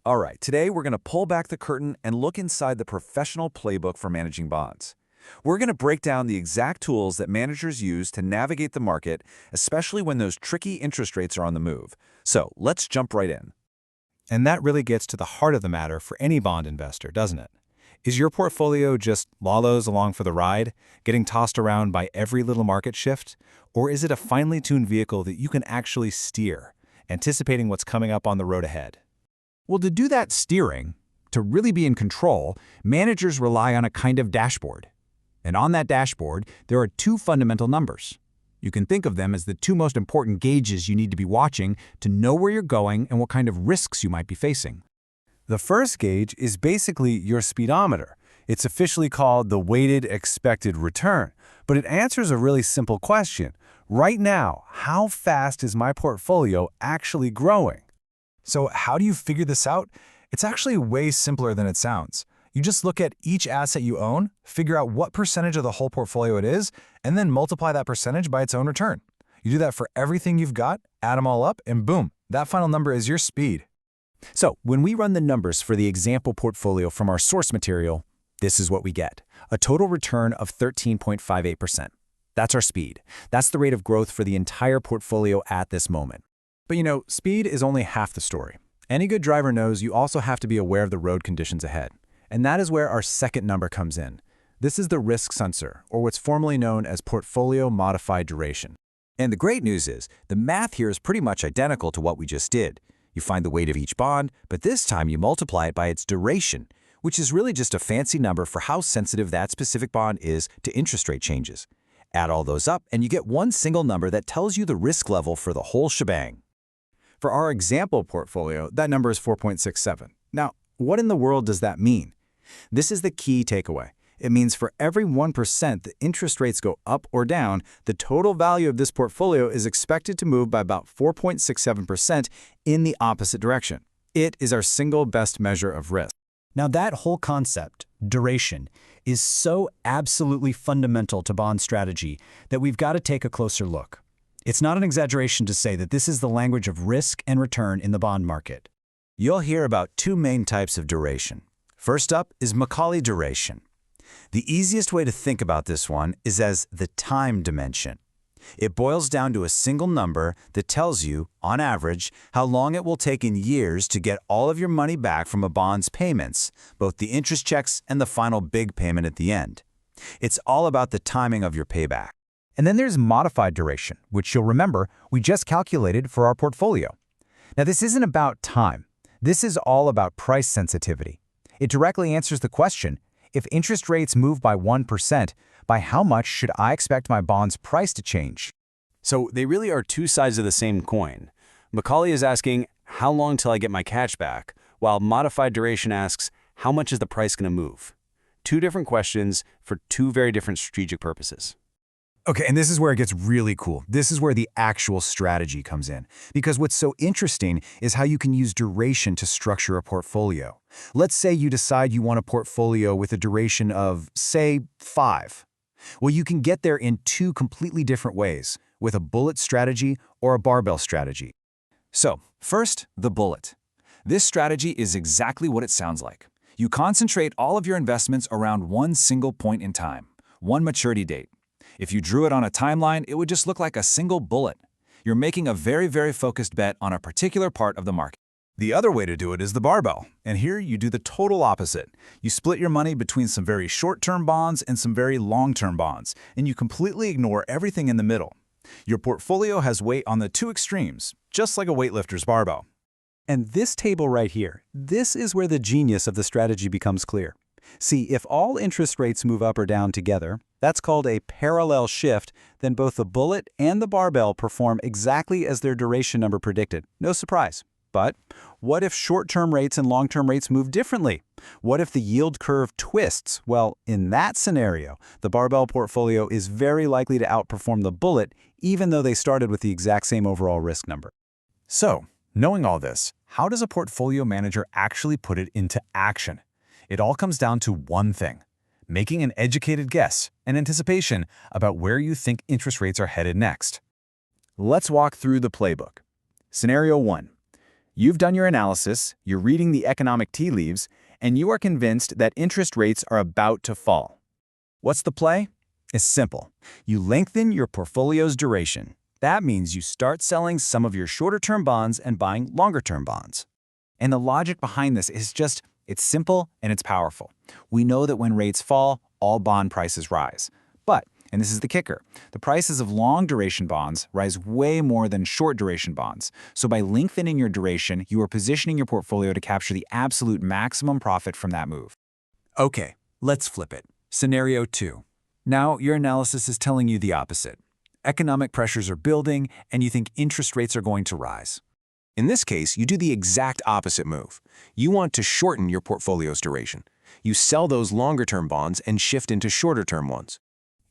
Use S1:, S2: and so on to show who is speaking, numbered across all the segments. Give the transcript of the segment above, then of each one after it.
S1: All right, today we're going to pull back the curtain and look inside the professional playbook for managing bonds. We're going to break down the exact tools that managers use to navigate the market, especially when those tricky interest rates are on the move. So let's jump right in.
S2: And that really gets to the heart of the matter for any bond investor, doesn't it? Is your portfolio just wallows along for the ride, getting tossed around by every little market shift? Or is it a finely tuned vehicle that you can actually steer, anticipating what's coming up on the road ahead?
S3: Well, to do that steering, to really be in control, managers rely on a kind of dashboard. And on that dashboard, there are two fundamental numbers. You can think of them as the two most important gauges you need to be watching to know where you're going and what kind of risks you might be facing.
S2: The first gauge is basically your speedometer. It's officially called the weighted expected return, but it answers a really simple question. Right now, how fast is my portfolio actually growing?
S4: So how do you figure this out? It's actually way simpler than it sounds. You just look at each asset you own, figure out what percentage of the whole portfolio it is, and then multiply that percentage by its own return. You do that for everything you've got, add them all up, and boom, that final number is your speed.
S3: So when we run the numbers for the example portfolio from our source material, this is what we get: a total return of 13.58%. That's our speed. That's the rate of growth for the entire portfolio at this moment.
S2: But speed is only half the story. Any good driver knows you also have to be aware of the road conditions ahead. And that is where our second number comes in. This is the risk sensor, or what's formerly known as portfolio modified duration.
S1: And the great news is, the math here is pretty much identical to what we just did. You find the weight of each bond, but this time you multiply it by its duration, which is really just a fancy number for how sensitive that specific bond is to interest rate changes. Add all those up, and you get one single number that tells you the risk level for the whole shebang.
S2: For our example portfolio, that number is 4.67. Now, what in the world does that mean? This is the key takeaway. It means for every 1% the interest rates go up or down, the total value of this portfolio is expected to move by about 4.67% in the opposite direction. It is our single best measure of risk.
S5: Now that whole concept, duration, is so absolutely fundamental to bond strategy that we've got to take a closer look. It's not an exaggeration to say that this is the language of risk and return in the bond market.
S1: You'll hear about two main types of duration. First up is Macaulay duration. The easiest way to think about this one is as the time dimension. It boils down to a single number that tells you, on average, how long it will take in years to get all of your money back from a bond's payments, both the interest checks and the final big payment at the end. It's all about the timing of your payback.
S3: And then there's modified duration, which you'll remember we just calculated for our portfolio. Now, this isn't about time. This is all about price sensitivity. It directly answers the question, if interest rates move by 1%, by how much should I expect my bond's price to change?
S6: So they really are two sides of the same coin. Macaulay is asking, how long till I get my cash back? While modified duration asks, how much is the price going to move? Two different questions for two very different strategic purposes.
S3: Okay, and this is where it gets really cool. This is where the actual strategy comes in. Because what's so interesting is how you can use duration to structure a portfolio. Let's say you decide you want a portfolio with a duration of, say, 5. Well, you can get there in two completely different ways, with a bullet strategy or a barbell strategy.
S1: So, first, the bullet. This strategy is exactly what it sounds like. You concentrate all of your investments around one single point in time, one maturity date. If you drew it on a timeline, it would just look like a single bullet. You're making a very, very focused bet on a particular part of the market.
S4: The other way to do it is the barbell, and here you do the total opposite. You split your money between some very short-term bonds and some very long-term bonds, and you completely ignore everything in the middle. Your portfolio has weight on the two extremes, just like a weightlifter's barbell.
S2: And this table right here, this is where the genius of the strategy becomes clear. See, if all interest rates move up or down together, that's called a parallel shift, then both the bullet and the barbell perform exactly as their duration number predicted. No surprise. But what if short-term rates and long-term rates move differently? What if the yield curve twists? Well, in that scenario, the barbell portfolio is very likely to outperform the bullet, even though they started with the exact same overall risk number.
S3: So, knowing all this, how does a portfolio manager actually put it into action? It all comes down to one thing: making an educated guess and anticipation about where you think interest rates are headed next. Let's walk through the playbook. Scenario 1. You've done your analysis, you're reading the economic tea leaves, and you are convinced that interest rates are about to fall. What's the play? It's simple. You lengthen your portfolio's duration. That means you start selling some of your shorter-term bonds and buying longer-term bonds. And the logic behind this is it's simple and it's powerful. We know that when rates fall, all bond prices rise. But, and this is the kicker, the prices of long-duration bonds rise way more than short-duration bonds. So by lengthening your duration, you are positioning your portfolio to capture the absolute maximum profit from that move. Okay, let's flip it. Scenario 2. Now your analysis is telling you the opposite. Economic pressures are building, and you think interest rates are going to rise.
S7: In this case, you do the exact opposite move. You want to shorten your portfolio's duration. You sell those longer-term bonds and shift into shorter-term ones.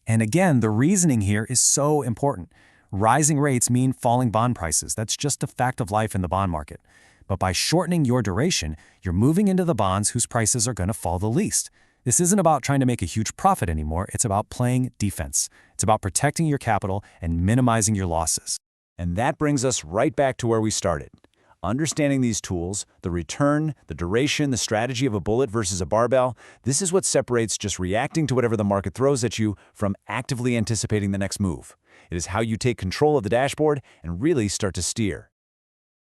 S5: And again, the reasoning here is so important. Rising rates mean falling bond prices. That's just a fact of life in the bond market. But by shortening your duration, you're moving into the bonds whose prices are going to fall the least. This isn't about trying to make a huge profit anymore. It's about playing defense. It's about protecting your capital and minimizing your losses.
S1: And that brings us right back to where we started. Understanding these tools, the return, the duration, the strategy of a bullet versus a barbell, this is what separates just reacting to whatever the market throws at you from actively anticipating the next move. It is how you take control of the dashboard and really start to steer.